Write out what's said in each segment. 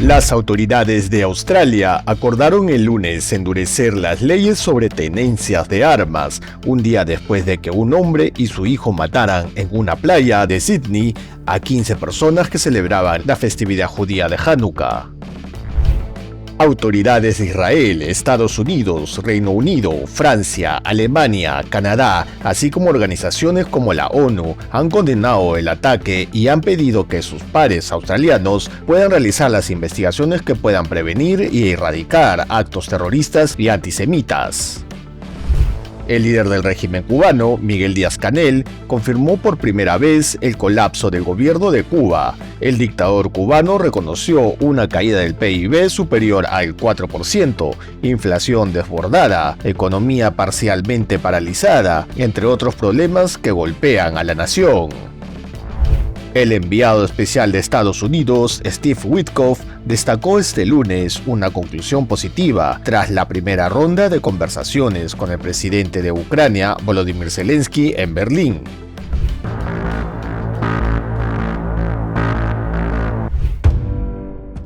Las autoridades de Australia acordaron el lunes endurecer las leyes sobre tenencias de armas, un día después de que un hombre y su hijo mataran en una playa de Sydney a 15 personas que celebraban la festividad judía de Hanukkah. Autoridades de Israel, Estados Unidos, Reino Unido, Francia, Alemania, Canadá, así como organizaciones como la ONU, han condenado el ataque y han pedido que sus pares australianos puedan realizar las investigaciones que puedan prevenir y erradicar actos terroristas y antisemitas. El líder del régimen cubano, Miguel Díaz-Canel, confirmó por primera vez el colapso del gobierno de Cuba. El dictador cubano reconoció una caída del PIB superior al 4%, inflación desbordada, economía parcialmente paralizada, entre otros problemas que golpean a la nación. El enviado especial de Estados Unidos, Steve Witkoff, destacó este lunes una conclusión positiva tras la primera ronda de conversaciones con el presidente de Ucrania, Volodymyr Zelensky, en Berlín.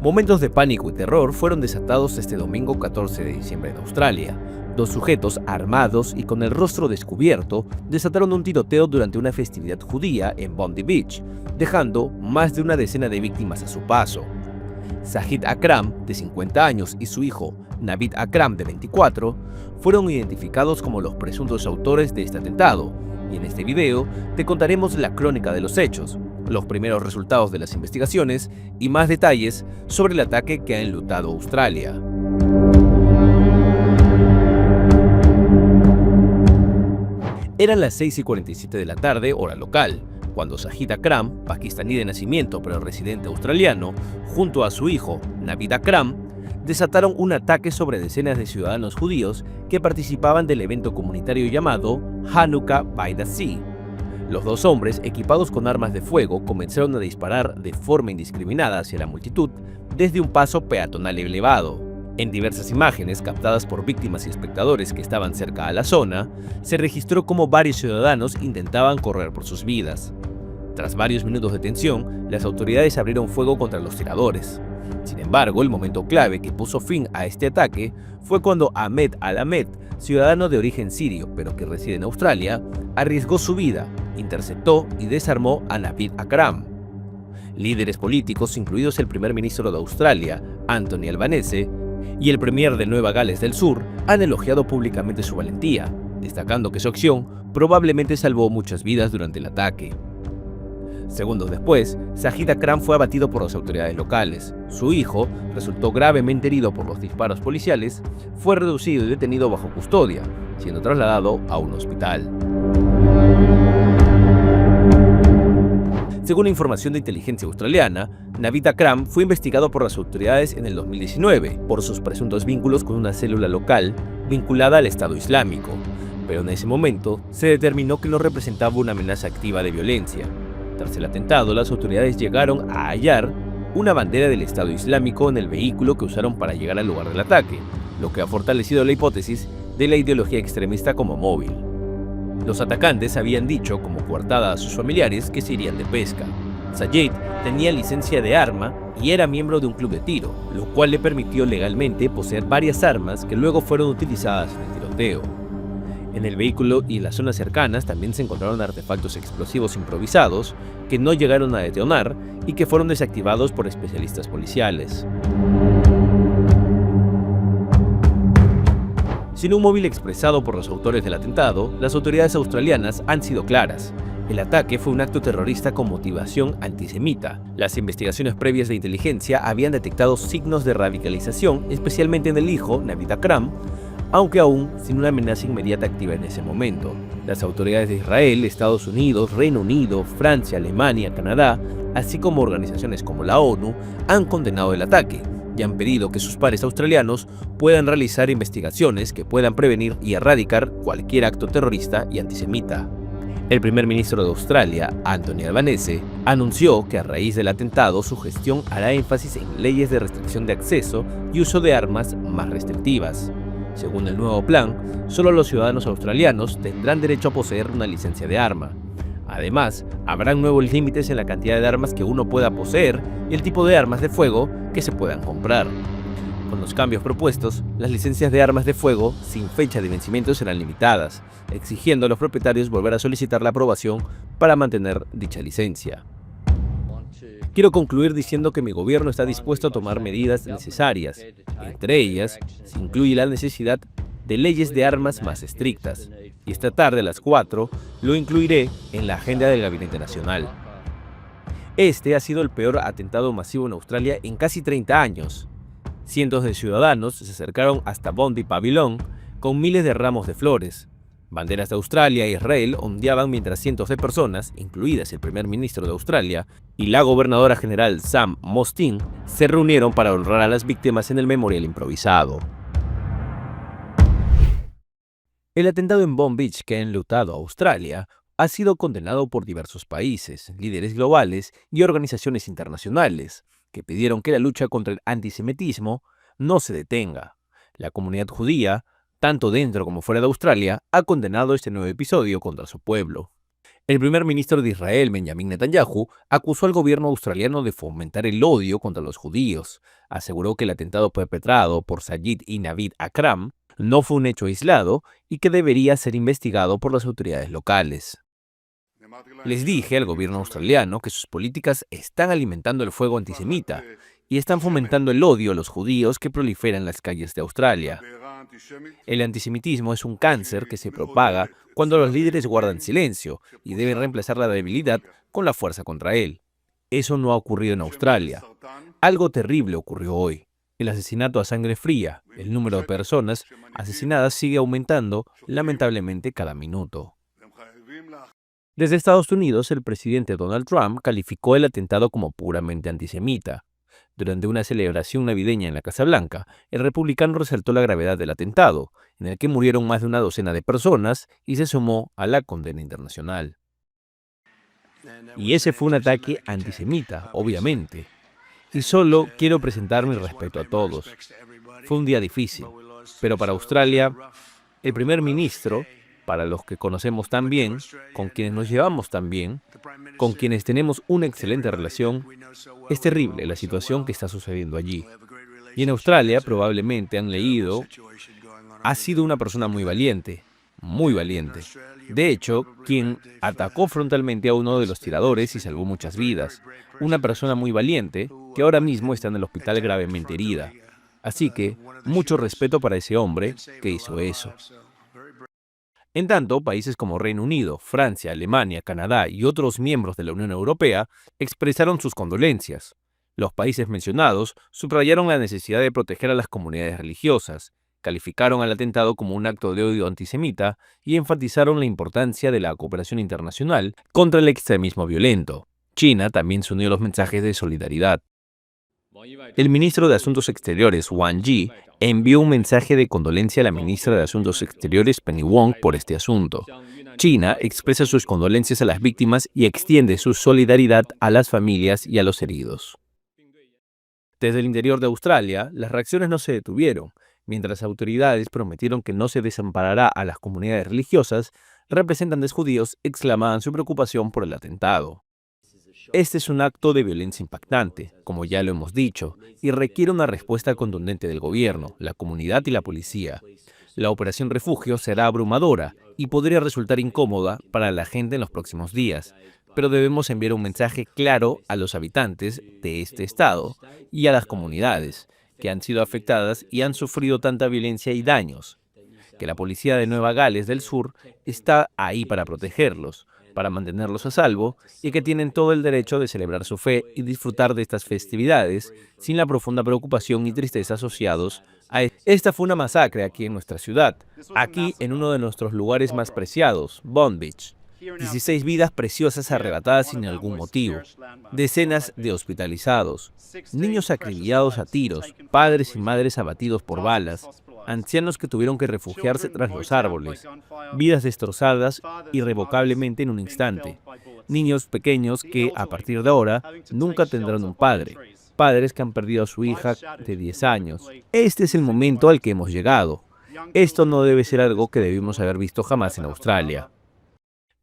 Momentos de pánico y terror fueron desatados este domingo 14 de diciembre en Australia. Dos sujetos armados y con el rostro descubierto desataron un tiroteo durante una festividad judía en Bondi Beach, dejando más de una decena de víctimas a su paso. Zahid Akram, de 50 años, y su hijo, Navid Akram, de 24, fueron identificados como los presuntos autores de este atentado, y en este video te contaremos la crónica de los hechos, los primeros resultados de las investigaciones y más detalles sobre el ataque que ha enlutado a Australia. Eran las 6:47 de la tarde, hora local, cuando Zahid Akram, pakistaní de nacimiento pero residente australiano, junto a su hijo, Navid Akram, desataron un ataque sobre decenas de ciudadanos judíos que participaban del evento comunitario llamado Hanukkah by the Sea. Los dos hombres, equipados con armas de fuego, comenzaron a disparar de forma indiscriminada hacia la multitud desde un paso peatonal elevado. En diversas imágenes captadas por víctimas y espectadores que estaban cerca a la zona, se registró cómo varios ciudadanos intentaban correr por sus vidas. Tras varios minutos de tensión, las autoridades abrieron fuego contra los tiradores. Sin embargo, el momento clave que puso fin a este ataque fue cuando Ahmed Al-Ahmed, ciudadano de origen sirio pero que reside en Australia, arriesgó su vida, interceptó y desarmó a Navid Akram. Líderes políticos, incluidos el primer ministro de Australia, Anthony Albanese, y el premier de Nueva Gales del Sur, han elogiado públicamente su valentía, destacando que su acción probablemente salvó muchas vidas durante el ataque. Segundos después, Zahid Akram fue abatido por las autoridades locales. Su hijo resultó gravemente herido por los disparos policiales, fue reducido y detenido bajo custodia, siendo trasladado a un hospital. Según información de inteligencia australiana, Navid Akram fue investigado por las autoridades en el 2019 por sus presuntos vínculos con una célula local vinculada al Estado Islámico, pero en ese momento se determinó que no representaba una amenaza activa de violencia. Tras el atentado, las autoridades llegaron a hallar una bandera del Estado Islámico en el vehículo que usaron para llegar al lugar del ataque, lo que ha fortalecido la hipótesis de la ideología extremista como móvil. Los atacantes habían dicho, como coartada a sus familiares, que se irían de pesca. Zahid tenía licencia de arma y era miembro de un club de tiro, lo cual le permitió legalmente poseer varias armas que luego fueron utilizadas en el tiroteo. En el vehículo y en las zonas cercanas también se encontraron artefactos explosivos improvisados que no llegaron a detonar y que fueron desactivados por especialistas policiales. Sin un móvil expresado por los autores del atentado, las autoridades australianas han sido claras. El ataque fue un acto terrorista con motivación antisemita. Las investigaciones previas de inteligencia habían detectado signos de radicalización, especialmente en el hijo, Navid Akram, aunque aún sin una amenaza inmediata activa en ese momento. Las autoridades de Israel, Estados Unidos, Reino Unido, Francia, Alemania, Canadá, así como organizaciones como la ONU, han condenado el ataque y han pedido que sus pares australianos puedan realizar investigaciones que puedan prevenir y erradicar cualquier acto terrorista y antisemita. El primer ministro de Australia, Anthony Albanese, anunció que a raíz del atentado su gestión hará énfasis en leyes de restricción de acceso y uso de armas más restrictivas. Según el nuevo plan, solo los ciudadanos australianos tendrán derecho a poseer una licencia de arma. Además, habrán nuevos límites en la cantidad de armas que uno pueda poseer y el tipo de armas de fuego que se puedan comprar. Con los cambios propuestos, las licencias de armas de fuego sin fecha de vencimiento serán limitadas, exigiendo a los propietarios volver a solicitar la aprobación para mantener dicha licencia. Quiero concluir diciendo que mi gobierno está dispuesto a tomar medidas necesarias. Entre ellas, se incluye la necesidad de leyes de armas más estrictas. Y esta tarde a las 4 lo incluiré en la agenda del Gabinete Nacional. Este ha sido el peor atentado masivo en Australia en casi 30 años. Cientos de ciudadanos se acercaron hasta Bondi Pavilion con miles de ramos de flores. Banderas de Australia e Israel ondeaban mientras cientos de personas, incluidas el primer ministro de Australia y la gobernadora general Sam Mostyn, se reunieron para honrar a las víctimas en el memorial improvisado. El atentado en Bondi Beach que ha enlutado a Australia ha sido condenado por diversos países, líderes globales y organizaciones internacionales, que pidieron que la lucha contra el antisemitismo no se detenga. La comunidad judía, tanto dentro como fuera de Australia, ha condenado este nuevo episodio contra su pueblo. El primer ministro de Israel, Benjamin Netanyahu, acusó al gobierno australiano de fomentar el odio contra los judíos. Aseguró que el atentado perpetrado por Sajid y Navid Akram no fue un hecho aislado y que debería ser investigado por las autoridades locales. Les dije al gobierno australiano que sus políticas están alimentando el fuego antisemita y están fomentando el odio a los judíos que prolifera en las calles de Australia. El antisemitismo es un cáncer que se propaga cuando los líderes guardan silencio y deben reemplazar la debilidad con la fuerza contra él. Eso no ha ocurrido en Australia. Algo terrible ocurrió hoy. El asesinato a sangre fría, el número de personas asesinadas sigue aumentando lamentablemente cada minuto. Desde Estados Unidos, el presidente Donald Trump calificó el atentado como puramente antisemita. Durante una celebración navideña en la Casa Blanca, el republicano resaltó la gravedad del atentado, en el que murieron más de una docena de personas y se sumó a la condena internacional. Y ese fue un ataque antisemita, obviamente. Y solo quiero presentar mi respeto a todos. Fue un día difícil, pero para Australia, el primer ministro, para los que conocemos tan bien, con quienes nos llevamos tan bien, con quienes tenemos una excelente relación, es terrible la situación que está sucediendo allí. Y en Australia probablemente han leído, ha sido una persona muy valiente, muy valiente. De hecho, quien atacó frontalmente a uno de los tiradores y salvó muchas vidas. Una persona muy valiente que ahora mismo está en el hospital gravemente herida. Así que, mucho respeto para ese hombre que hizo eso. En tanto, países como Reino Unido, Francia, Alemania, Canadá y otros miembros de la Unión Europea expresaron sus condolencias. Los países mencionados subrayaron la necesidad de proteger a las comunidades religiosas, calificaron al atentado como un acto de odio antisemita y enfatizaron la importancia de la cooperación internacional contra el extremismo violento. China también se unió a los mensajes de solidaridad. El ministro de Asuntos Exteriores, Wang Yi, envió un mensaje de condolencia a la ministra de Asuntos Exteriores, Penny Wong, por este asunto. China expresa sus condolencias a las víctimas y extiende su solidaridad a las familias y a los heridos. Desde el interior de Australia, las reacciones no se detuvieron. Mientras autoridades prometieron que no se desamparará a las comunidades religiosas, representantes judíos exclamaban su preocupación por el atentado. Este es un acto de violencia impactante, como ya lo hemos dicho, y requiere una respuesta contundente del gobierno, la comunidad y la policía. La operación Refugio será abrumadora y podría resultar incómoda para la gente en los próximos días, pero debemos enviar un mensaje claro a los habitantes de este estado y a las comunidades que han sido afectadas y han sufrido tanta violencia y daños, que la policía de Nueva Gales del Sur está ahí para protegerlos, para mantenerlos a salvo, y que tienen todo el derecho de celebrar su fe y disfrutar de estas festividades sin la profunda preocupación y tristeza asociados a esta fue una masacre aquí en nuestra ciudad, aquí en uno de nuestros lugares más preciados, Bondi Beach. 16 vidas preciosas arrebatadas sin algún motivo, decenas de hospitalizados, niños acribillados a tiros, padres y madres abatidos por balas, ancianos que tuvieron que refugiarse tras los árboles, vidas destrozadas irrevocablemente en un instante, niños pequeños que, a partir de ahora, nunca tendrán un padre, padres que han perdido a su hija de 10 años. Este es el momento al que hemos llegado. Esto no debe ser algo que debimos haber visto jamás en Australia.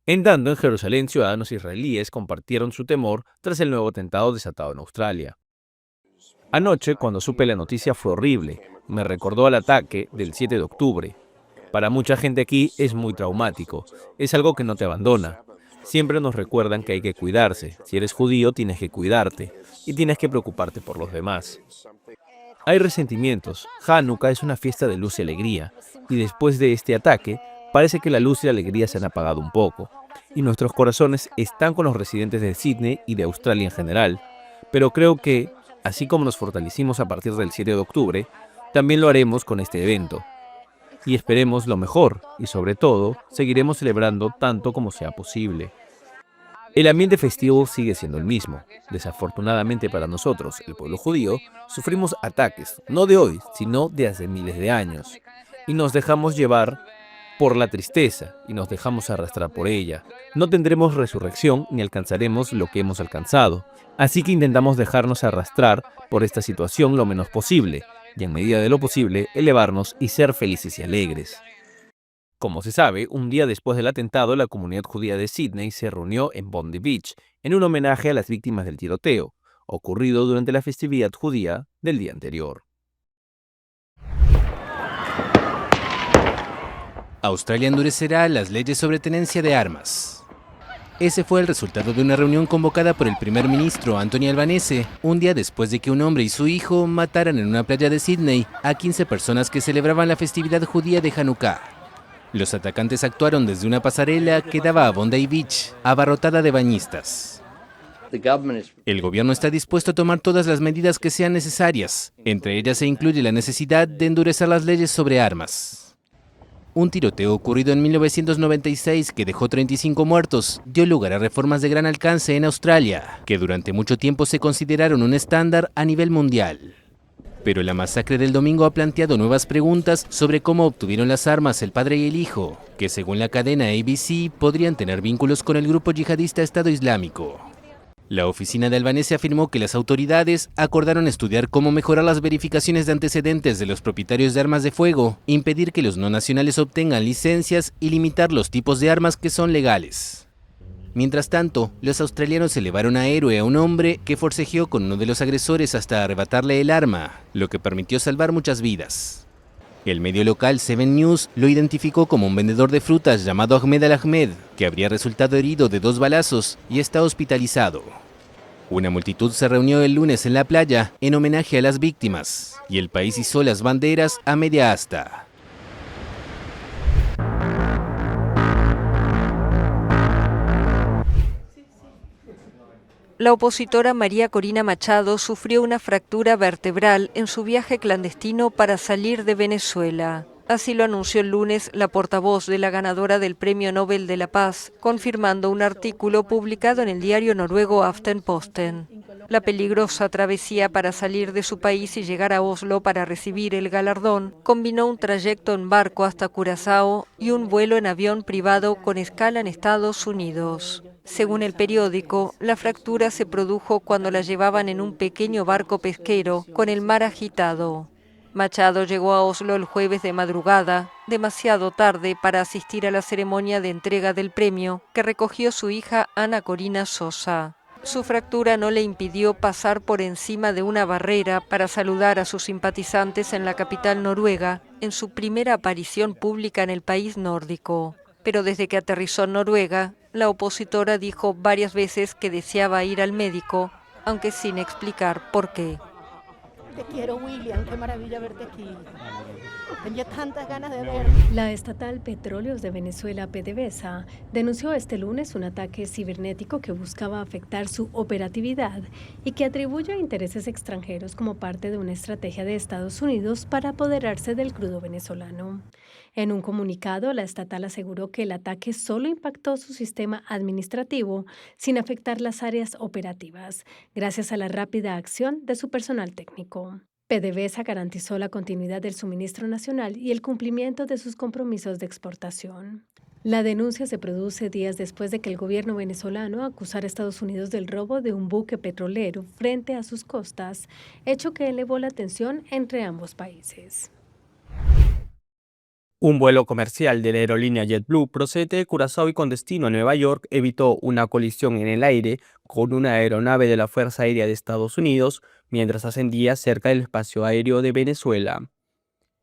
En tanto, en Jerusalén, ciudadanos israelíes compartieron su temor tras el nuevo atentado desatado en Australia. Anoche, cuando supe la noticia, fue horrible. Me recordó al ataque del 7 de octubre. Para mucha gente aquí es muy traumático. Es algo que no te abandona. Siempre nos recuerdan que hay que cuidarse. Si eres judío, tienes que cuidarte y tienes que preocuparte por los demás. Hay resentimientos. Hanukkah es una fiesta de luz y alegría. Y después de este ataque, parece que la luz y la alegría se han apagado un poco. Y nuestros corazones están con los residentes de Sydney y de Australia en general. Pero creo que, así como nos fortalecimos a partir del 7 de octubre, también lo haremos con este evento. Y esperemos lo mejor, y sobre todo, seguiremos celebrando tanto como sea posible. El ambiente festivo sigue siendo el mismo. Desafortunadamente para nosotros, el pueblo judío, sufrimos ataques, no de hoy, sino de hace miles de años. Y nos dejamos llevar por la tristeza y nos dejamos arrastrar por ella. No tendremos resurrección ni alcanzaremos lo que hemos alcanzado. Así que intentamos dejarnos arrastrar por esta situación lo menos posible y en medida de lo posible elevarnos y ser felices y alegres. Como se sabe, un día después del atentado, la comunidad judía de Sydney se reunió en Bondi Beach en un homenaje a las víctimas del tiroteo, ocurrido durante la festividad judía del día anterior. Australia endurecerá las leyes sobre tenencia de armas. Ese fue el resultado de una reunión convocada por el primer ministro Anthony Albanese, un día después de que un hombre y su hijo mataran en una playa de Sydney a 15 personas que celebraban la festividad judía de Hanukkah. Los atacantes actuaron desde una pasarela que daba a Bondi Beach, abarrotada de bañistas. El gobierno está dispuesto a tomar todas las medidas que sean necesarias. Entre ellas se incluye la necesidad de endurecer las leyes sobre armas. Un tiroteo ocurrido en 1996 que dejó 35 muertos dio lugar a reformas de gran alcance en Australia, que durante mucho tiempo se consideraron un estándar a nivel mundial. Pero la masacre del domingo ha planteado nuevas preguntas sobre cómo obtuvieron las armas el padre y el hijo, que según la cadena ABC podrían tener vínculos con el grupo yihadista Estado Islámico. La oficina de Albanese afirmó que las autoridades acordaron estudiar cómo mejorar las verificaciones de antecedentes de los propietarios de armas de fuego, impedir que los no nacionales obtengan licencias y limitar los tipos de armas que son legales. Mientras tanto, los australianos elevaron a héroe a un hombre que forcejeó con uno de los agresores hasta arrebatarle el arma, lo que permitió salvar muchas vidas. El medio local Seven News lo identificó como un vendedor de frutas llamado Ahmed Al-Ahmed, que habría resultado herido de 2 balazos y está hospitalizado. Una multitud se reunió el lunes en la playa en homenaje a las víctimas, y el país izó las banderas a media asta. La opositora María Corina Machado sufrió una fractura vertebral en su viaje clandestino para salir de Venezuela. Así lo anunció el lunes la portavoz de la ganadora del Premio Nobel de la Paz, confirmando un artículo publicado en el diario noruego Aftenposten. La peligrosa travesía para salir de su país y llegar a Oslo para recibir el galardón combinó un trayecto en barco hasta Curazao y un vuelo en avión privado con escala en Estados Unidos. Según el periódico, la fractura se produjo cuando la llevaban en un pequeño barco pesquero con el mar agitado. Machado llegó a Oslo el jueves de madrugada, demasiado tarde para asistir a la ceremonia de entrega del premio que recogió su hija Ana Corina Sosa. Su fractura no le impidió pasar por encima de una barrera para saludar a sus simpatizantes en la capital noruega en su primera aparición pública en el país nórdico. Pero desde que aterrizó en Noruega, la opositora dijo varias veces que deseaba ir al médico, aunque sin explicar por qué. Te quiero, William, qué maravilla verte aquí. Tenía tantas ganas de ver. La estatal Petróleos de Venezuela, PDVSA, denunció este lunes un ataque cibernético que buscaba afectar su operatividad y que atribuye a intereses extranjeros como parte de una estrategia de Estados Unidos para apoderarse del crudo venezolano. En un comunicado, la estatal aseguró que el ataque solo impactó su sistema administrativo sin afectar las áreas operativas, gracias a la rápida acción de su personal técnico. PDVSA garantizó la continuidad del suministro nacional y el cumplimiento de sus compromisos de exportación. La denuncia se produce días después de que el gobierno venezolano acusara a Estados Unidos del robo de un buque petrolero frente a sus costas, hecho que elevó la tensión entre ambos países. Un vuelo comercial de la aerolínea JetBlue procedente de Curazao y con destino a Nueva York evitó una colisión en el aire con una aeronave de la Fuerza Aérea de Estados Unidos mientras ascendía cerca del espacio aéreo de Venezuela.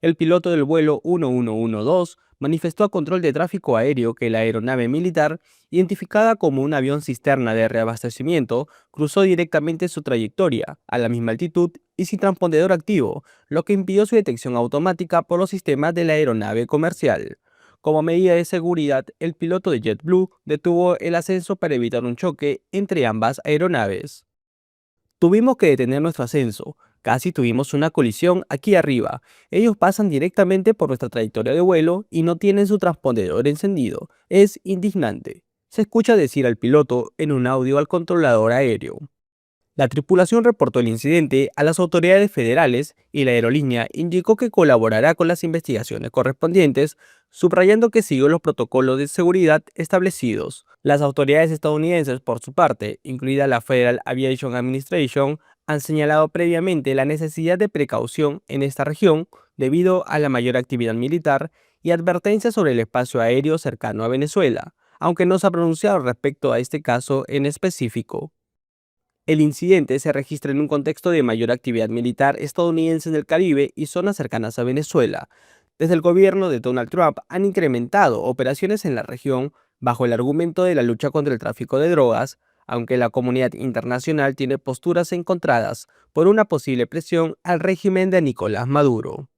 El piloto del vuelo 1112 manifestó a control de tráfico aéreo que la aeronave militar, identificada como un avión cisterna de reabastecimiento, cruzó directamente su trayectoria, a la misma altitud y sin transpondedor activo, lo que impidió su detección automática por los sistemas de la aeronave comercial. Como medida de seguridad, el piloto de JetBlue detuvo el ascenso para evitar un choque entre ambas aeronaves. Tuvimos que detener nuestro ascenso. Casi tuvimos una colisión aquí arriba. Ellos pasan directamente por nuestra trayectoria de vuelo y no tienen su transpondedor encendido. Es indignante. Se escucha decir al piloto en un audio al controlador aéreo. La tripulación reportó el incidente a las autoridades federales y la aerolínea indicó que colaborará con las investigaciones correspondientes, subrayando que siguió los protocolos de seguridad establecidos. Las autoridades estadounidenses, por su parte, incluida la Federal Aviation Administration, han señalado previamente la necesidad de precaución en esta región debido a la mayor actividad militar y advertencias sobre el espacio aéreo cercano a Venezuela, aunque no se ha pronunciado respecto a este caso en específico. El incidente se registra en un contexto de mayor actividad militar estadounidense en el Caribe y zonas cercanas a Venezuela. Desde el gobierno de Donald Trump han incrementado operaciones en la región bajo el argumento de la lucha contra el tráfico de drogas, aunque la comunidad internacional tiene posturas encontradas por una posible presión al régimen de Nicolás Maduro.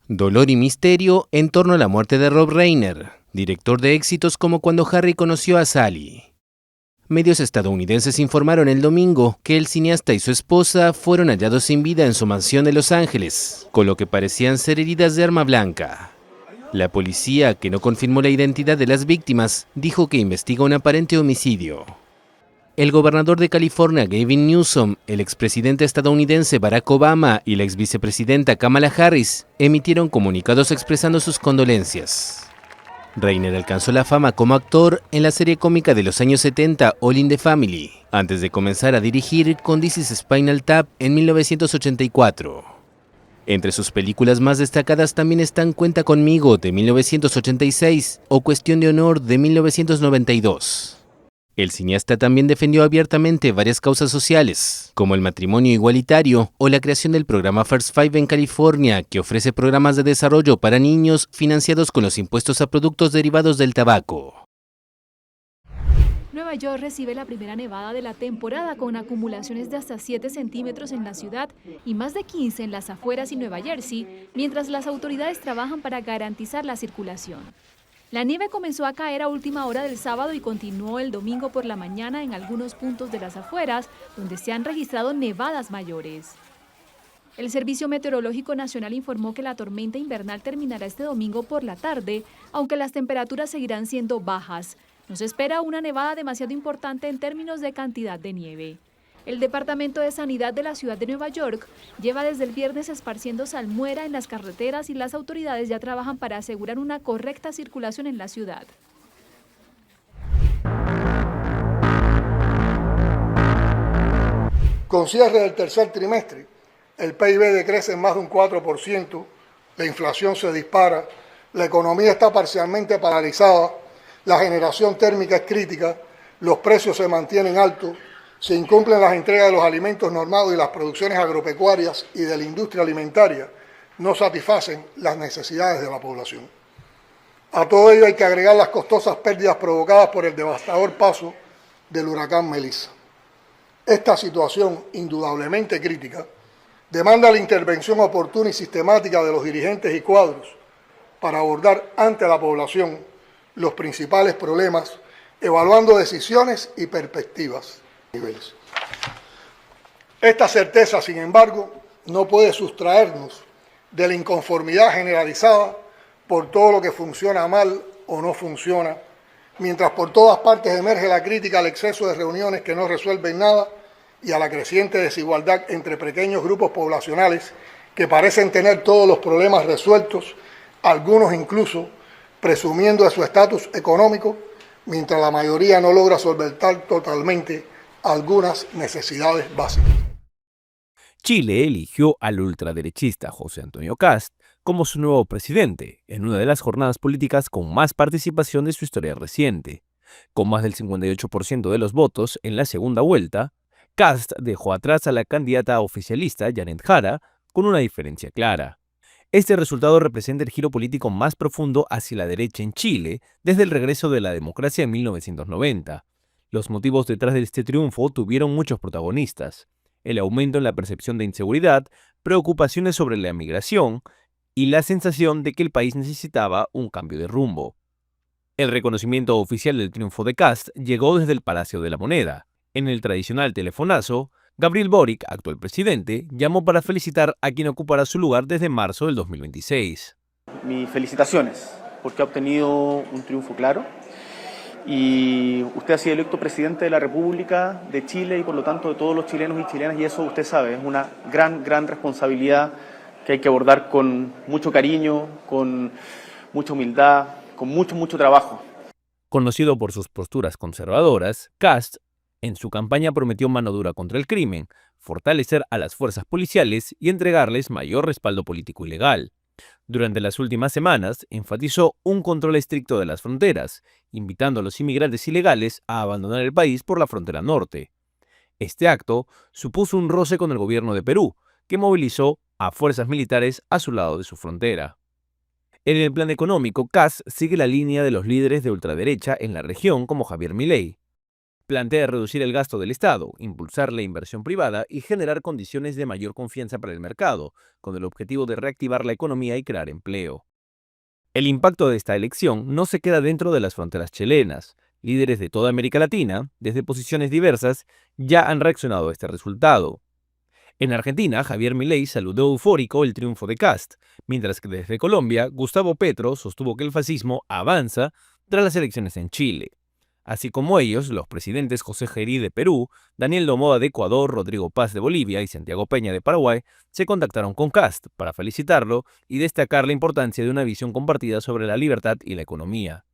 Dolor y misterio en torno a la muerte de Rob Reiner, director de éxitos como Cuando Harry conoció a Sally. Medios estadounidenses informaron el domingo que el cineasta y su esposa fueron hallados sin vida en su mansión de Los Ángeles, con lo que parecían ser heridas de arma blanca. La policía, que no confirmó la identidad de las víctimas, dijo que investiga un aparente homicidio. El gobernador de California, Gavin Newsom, el expresidente estadounidense Barack Obama y la exvicepresidenta Kamala Harris emitieron comunicados expresando sus condolencias. Reiner alcanzó la fama como actor en la serie cómica de los años 70 All in the Family, antes de comenzar a dirigir con This is Spinal Tap en 1984. Entre sus películas más destacadas también están Cuenta conmigo de 1986 o Cuestión de honor de 1992. El cineasta también defendió abiertamente varias causas sociales, como el matrimonio igualitario o la creación del programa First Five en California, que ofrece programas de desarrollo para niños financiados con los impuestos a productos derivados del tabaco. Nueva York recibe la primera nevada de la temporada con acumulaciones de hasta 7 centímetros en la ciudad y más de 15 en las afueras y Nueva Jersey, mientras las autoridades trabajan para garantizar la circulación. La nieve comenzó a caer a última hora del sábado y continuó el domingo por la mañana en algunos puntos de las afueras, donde se han registrado nevadas mayores. El Servicio Meteorológico Nacional informó que la tormenta invernal terminará este domingo por la tarde, aunque las temperaturas seguirán siendo bajas. No se espera una nevada demasiado importante en términos de cantidad de nieve. El Departamento de Sanidad de la ciudad de Nueva York lleva desde el viernes esparciendo salmuera en las carreteras y las autoridades ya trabajan para asegurar una correcta circulación en la ciudad. Con cierre del tercer trimestre, el PIB decrece en más de un 4%, la inflación se dispara, la economía está parcialmente paralizada, la generación térmica es crítica, los precios se mantienen altos, se incumplen las entregas de los alimentos normados y las producciones agropecuarias y de la industria alimentaria no satisfacen las necesidades de la población. A todo ello hay que agregar las costosas pérdidas provocadas por el devastador paso del huracán Melissa. Esta situación, indudablemente crítica, demanda la intervención oportuna y sistemática de los dirigentes y cuadros para abordar ante la población los principales problemas, evaluando decisiones y perspectivas. Esta certeza, sin embargo, no puede sustraernos de la inconformidad generalizada por todo lo que funciona mal o no funciona, mientras por todas partes emerge la crítica al exceso de reuniones que no resuelven nada y a la creciente desigualdad entre pequeños grupos poblacionales que parecen tener todos los problemas resueltos, algunos incluso presumiendo de su estatus económico, mientras la mayoría no logra solventar totalmente algunas necesidades básicas. Chile eligió al ultraderechista José Antonio Kast como su nuevo presidente, en una de las jornadas políticas con más participación de su historia reciente. Con más del 58% de los votos en la segunda vuelta, Kast dejó atrás a la candidata oficialista Janet Jara con una diferencia clara. Este resultado representa el giro político más profundo hacia la derecha en Chile desde el regreso de la democracia en 1990. Los motivos detrás de este triunfo tuvieron muchos protagonistas: el aumento en la percepción de inseguridad, preocupaciones sobre la migración y la sensación de que el país necesitaba un cambio de rumbo. El reconocimiento oficial del triunfo de Kast llegó desde el Palacio de la Moneda. En el tradicional telefonazo, Gabriel Boric, actual presidente, llamó para felicitar a quien ocupará su lugar desde marzo del 2026. Mis felicitaciones, porque ha obtenido un triunfo claro y usted ha sido electo presidente de la República de Chile y por lo tanto de todos los chilenos y chilenas, y eso usted sabe, es una gran responsabilidad que hay que abordar con mucho cariño, con mucha humildad, con mucho trabajo. Conocido por sus posturas conservadoras, Kast en su campaña prometió mano dura contra el crimen, fortalecer a las fuerzas policiales y entregarles mayor respaldo político y legal. Durante las últimas semanas, enfatizó un control estricto de las fronteras, invitando a los inmigrantes ilegales a abandonar el país por la frontera norte. Este acto supuso un roce con el gobierno de Perú, que movilizó a fuerzas militares a su lado de su frontera. En el plan económico, Kast sigue la línea de los líderes de ultraderecha en la región como Javier Milei. Plantea reducir el gasto del Estado, impulsar la inversión privada y generar condiciones de mayor confianza para el mercado, con el objetivo de reactivar la economía y crear empleo. El impacto de esta elección no se queda dentro de las fronteras chilenas. Líderes de toda América Latina, desde posiciones diversas, ya han reaccionado a este resultado. En Argentina, Javier Milei saludó eufórico el triunfo de Kast, mientras que desde Colombia, Gustavo Petro sostuvo que el fascismo avanza tras las elecciones en Chile. Así como ellos, los presidentes José Gerí de Perú, Daniel Noboa de Ecuador, Rodrigo Paz de Bolivia y Santiago Peña de Paraguay se contactaron con Kast para felicitarlo y destacar la importancia de una visión compartida sobre la libertad y la economía.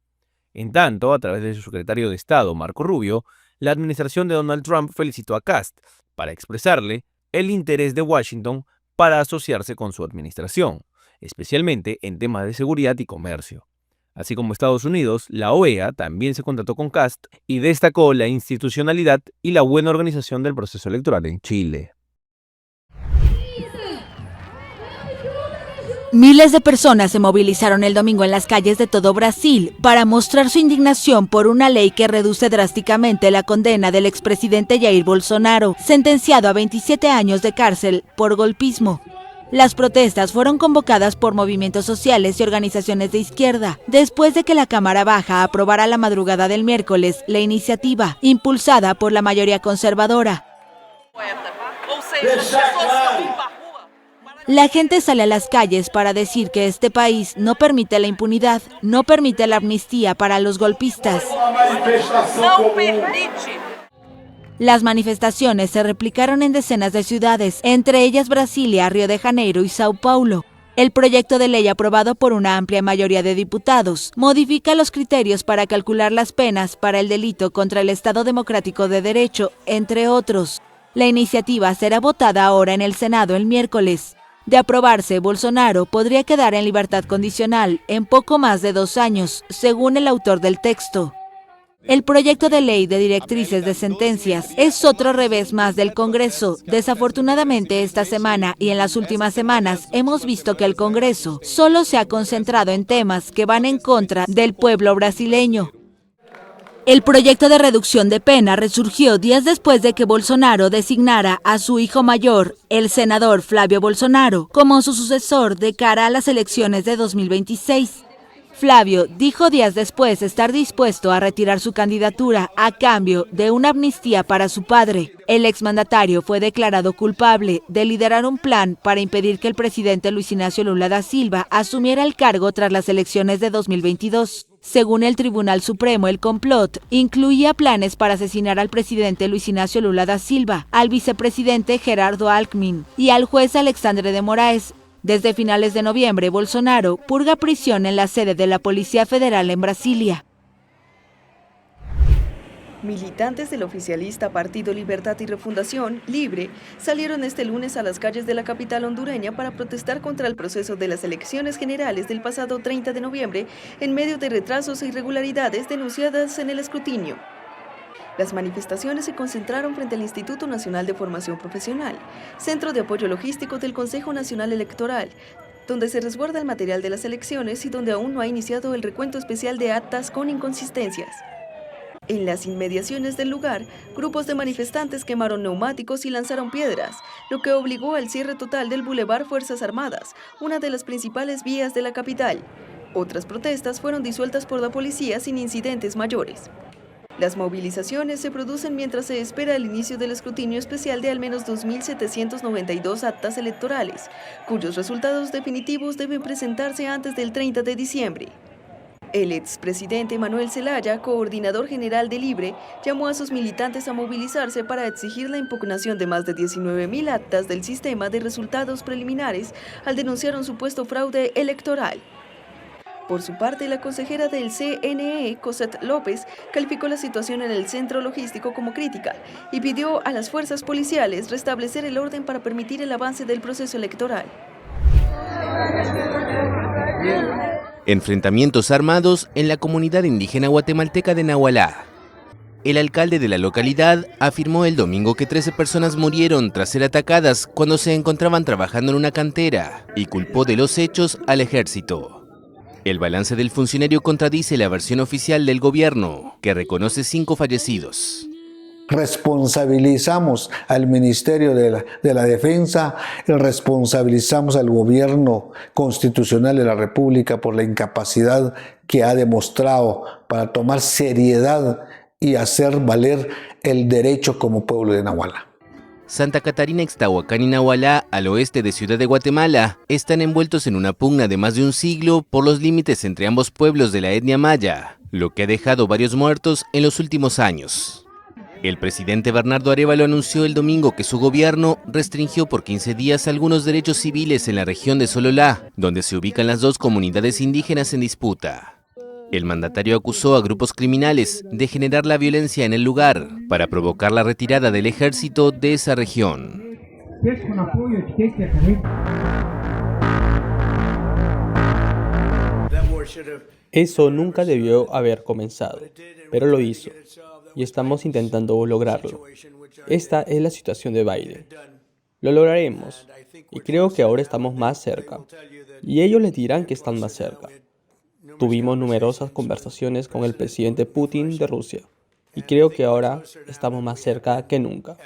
En tanto, a través de su secretario de Estado, Marco Rubio, la administración de Donald Trump felicitó a Kast para expresarle el interés de Washington para asociarse con su administración, especialmente en temas de seguridad y comercio. Así como Estados Unidos, la OEA también se contactó con Kast y destacó la institucionalidad y la buena organización del proceso electoral en Chile. Miles de personas se movilizaron el domingo en las calles de todo Brasil para mostrar su indignación por una ley que reduce drásticamente la condena del expresidente Jair Bolsonaro, sentenciado a 27 años de cárcel por golpismo. Las protestas fueron convocadas por movimientos sociales y organizaciones de izquierda, después de que la Cámara Baja aprobara la madrugada del miércoles la iniciativa, impulsada por la mayoría conservadora. La gente sale a las calles para decir que este país no permite la impunidad, no permite la amnistía para los golpistas. Las manifestaciones se replicaron en decenas de ciudades, entre ellas Brasilia, Río de Janeiro y Sao Paulo. El proyecto de ley aprobado por una amplia mayoría de diputados modifica los criterios para calcular las penas para el delito contra el Estado Democrático de Derecho, entre otros. La iniciativa será votada ahora en el Senado el miércoles. De aprobarse, Bolsonaro podría quedar en libertad condicional en poco más de 2 años, según el autor del texto. El proyecto de ley de directrices de sentencias es otro revés más del Congreso. Desafortunadamente, esta semana y en las últimas semanas hemos visto que el Congreso solo se ha concentrado en temas que van en contra del pueblo brasileño. El proyecto de reducción de pena resurgió días después de que Bolsonaro designara a su hijo mayor, el senador Flavio Bolsonaro, como su sucesor de cara a las elecciones de 2026. Flavio dijo días después estar dispuesto a retirar su candidatura a cambio de una amnistía para su padre. El exmandatario fue declarado culpable de liderar un plan para impedir que el presidente Luis Ignacio Lula da Silva asumiera el cargo tras las elecciones de 2022. Según el Tribunal Supremo, el complot incluía planes para asesinar al presidente Luis Ignacio Lula da Silva, al vicepresidente Gerardo Alckmin y al juez Alexandre de Moraes. Desde finales de noviembre, Bolsonaro purga prisión en la sede de la Policía Federal en Brasilia. Militantes del oficialista Partido Libertad y Refundación, Libre, salieron este lunes a las calles de la capital hondureña para protestar contra el proceso de las elecciones generales del pasado 30 de noviembre en medio de retrasos e irregularidades denunciadas en el escrutinio. Las manifestaciones se concentraron frente al Instituto Nacional de Formación Profesional, centro de apoyo logístico del Consejo Nacional Electoral, donde se resguarda el material de las elecciones y donde aún no ha iniciado el recuento especial de actas con inconsistencias. En las inmediaciones del lugar, grupos de manifestantes quemaron neumáticos y lanzaron piedras, lo que obligó al cierre total del Boulevard Fuerzas Armadas, una de las principales vías de la capital. Otras protestas fueron disueltas por la policía sin incidentes mayores. Las movilizaciones se producen mientras se espera el inicio del escrutinio especial de al menos 2.792 actas electorales, cuyos resultados definitivos deben presentarse antes del 30 de diciembre. El expresidente Manuel Zelaya, coordinador general de Libre, llamó a sus militantes a movilizarse para exigir la impugnación de más de 19.000 actas del sistema de resultados preliminares al denunciar un supuesto fraude electoral. Por su parte, la consejera del CNE, Cosette López, calificó la situación en el centro logístico como crítica y pidió a las fuerzas policiales restablecer el orden para permitir el avance del proceso electoral. Enfrentamientos armados en la comunidad indígena guatemalteca de Nahualá. El alcalde de la localidad afirmó el domingo que 13 personas murieron tras ser atacadas cuando se encontraban trabajando en una cantera y culpó de los hechos al ejército. El balance del funcionario contradice la versión oficial del gobierno, que reconoce 5 fallecidos. Responsabilizamos al Ministerio de la Defensa y responsabilizamos al gobierno constitucional de la República por la incapacidad que ha demostrado para tomar seriedad y hacer valer el derecho como pueblo de Nahualá. Santa Catarina, Ixtahuacán y Nahualá, al oeste de Ciudad de Guatemala, están envueltos en una pugna de más de un siglo por los límites entre ambos pueblos de la etnia maya, lo que ha dejado varios muertos en los últimos años. El presidente Bernardo Arévalo anunció el domingo que su gobierno restringió por 15 días algunos derechos civiles en la región de Sololá, donde se ubican las 2 comunidades indígenas en disputa. El mandatario acusó a grupos criminales de generar la violencia en el lugar para provocar la retirada del ejército de esa región. Eso nunca debió haber comenzado, pero lo hizo, y estamos intentando lograrlo. Esta es la situación de Biden. Lo lograremos, y creo que ahora estamos más cerca, y ellos les dirán que están más cerca. Tuvimos numerosas conversaciones con el presidente Putin de Rusia, y creo que ahora estamos más cerca que nunca.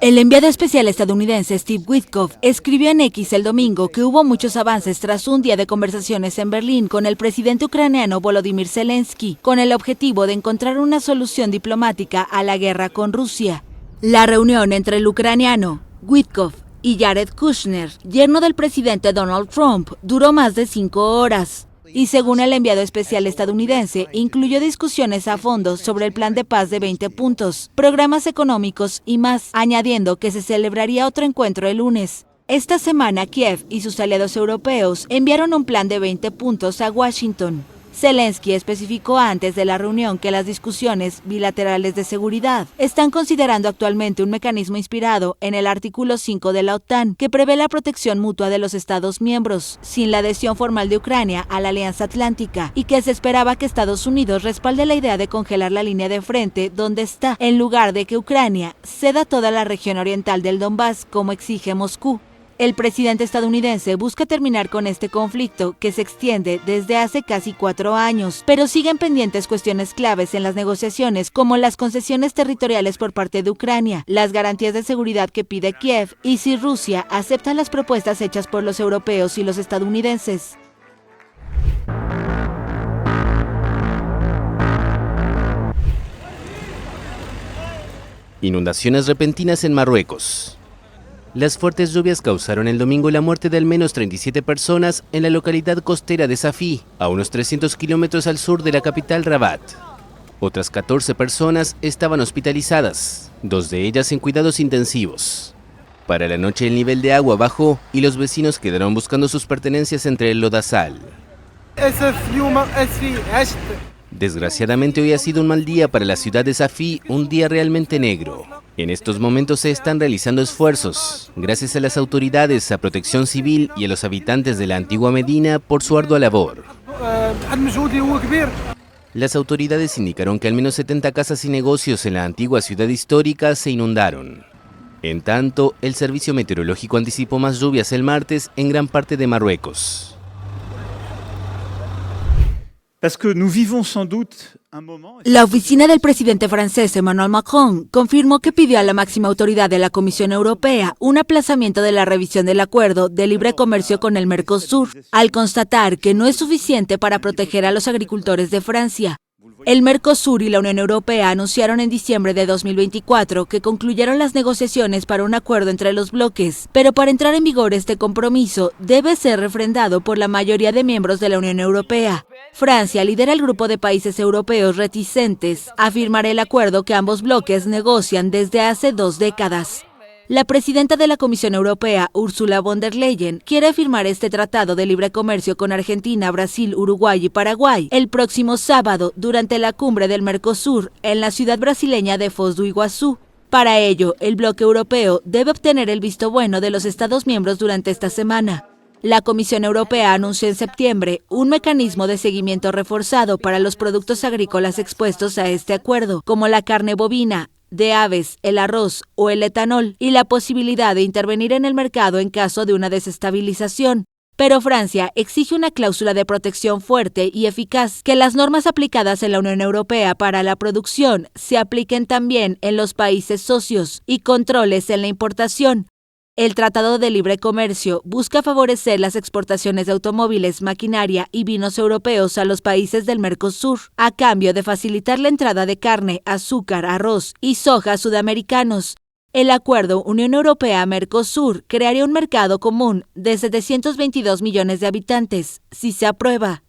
El enviado especial estadounidense Steve Witkoff escribió en X el domingo que hubo muchos avances tras un día de conversaciones en Berlín con el presidente ucraniano Volodymyr Zelensky, con el objetivo de encontrar una solución diplomática a la guerra con Rusia. La reunión entre el ucraniano, Witkoff, y Jared Kushner, yerno del presidente Donald Trump, duró más de 5 horas. Y según el enviado especial estadounidense, incluyó discusiones a fondo sobre el plan de paz de 20 puntos, programas económicos y más, añadiendo que se celebraría otro encuentro el lunes. Esta semana, Kiev y sus aliados europeos enviaron un plan de 20 puntos a Washington. Zelensky especificó antes de la reunión que las discusiones bilaterales de seguridad están considerando actualmente un mecanismo inspirado en el artículo 5 de la OTAN, que prevé la protección mutua de los Estados miembros, sin la adhesión formal de Ucrania a la Alianza Atlántica, y que se esperaba que Estados Unidos respalde la idea de congelar la línea de frente donde está, en lugar de que Ucrania ceda toda la región oriental del Donbass, como exige Moscú. El presidente estadounidense busca terminar con este conflicto que se extiende desde hace casi 4 años, pero siguen pendientes cuestiones claves en las negociaciones como las concesiones territoriales por parte de Ucrania, las garantías de seguridad que pide Kiev y si Rusia acepta las propuestas hechas por los europeos y los estadounidenses. Inundaciones repentinas en Marruecos. Las fuertes lluvias causaron el domingo la muerte de al menos 37 personas en la localidad costera de Safí, a unos 300 kilómetros al sur de la capital Rabat. Otras 14 personas estaban hospitalizadas, 2 de ellas en cuidados intensivos. Para la noche el nivel de agua bajó y los vecinos quedaron buscando sus pertenencias entre el lodazal. Desgraciadamente hoy ha sido un mal día para la ciudad de Safí, un día realmente negro. En estos momentos se están realizando esfuerzos, gracias a las autoridades, a Protección Civil y a los habitantes de la antigua Medina por su ardua labor. Las autoridades indicaron que al menos 70 casas y negocios en la antigua ciudad histórica se inundaron. En tanto, el Servicio Meteorológico anticipó más lluvias el martes en gran parte de Marruecos. La oficina del presidente francés Emmanuel Macron confirmó que pidió a la máxima autoridad de la Comisión Europea un aplazamiento de la revisión del acuerdo de libre comercio con el Mercosur, al constatar que no es suficiente para proteger a los agricultores de Francia. El Mercosur y la Unión Europea anunciaron en diciembre de 2024 que concluyeron las negociaciones para un acuerdo entre los bloques, pero para entrar en vigor este compromiso debe ser refrendado por la mayoría de miembros de la Unión Europea. Francia lidera el grupo de países europeos reticentes a firmar el acuerdo que ambos bloques negocian desde hace 2 décadas. La presidenta de la Comisión Europea, Ursula von der Leyen, quiere firmar este tratado de libre comercio con Argentina, Brasil, Uruguay y Paraguay el próximo sábado durante la cumbre del Mercosur en la ciudad brasileña de Foz do Iguazú. Para ello, el bloque europeo debe obtener el visto bueno de los Estados miembros durante esta semana. La Comisión Europea anunció en septiembre un mecanismo de seguimiento reforzado para los productos agrícolas expuestos a este acuerdo, como la carne bovina, de aves, el arroz o el etanol, y la posibilidad de intervenir en el mercado en caso de una desestabilización. Pero Francia exige una cláusula de protección fuerte y eficaz, que las normas aplicadas en la Unión Europea para la producción se apliquen también en los países socios y controles en la importación. El Tratado de Libre Comercio busca favorecer las exportaciones de automóviles, maquinaria y vinos europeos a los países del Mercosur, a cambio de facilitar la entrada de carne, azúcar, arroz y soja sudamericanos. El acuerdo Unión Europea-Mercosur crearía un mercado común de 722 millones de habitantes, si se aprueba.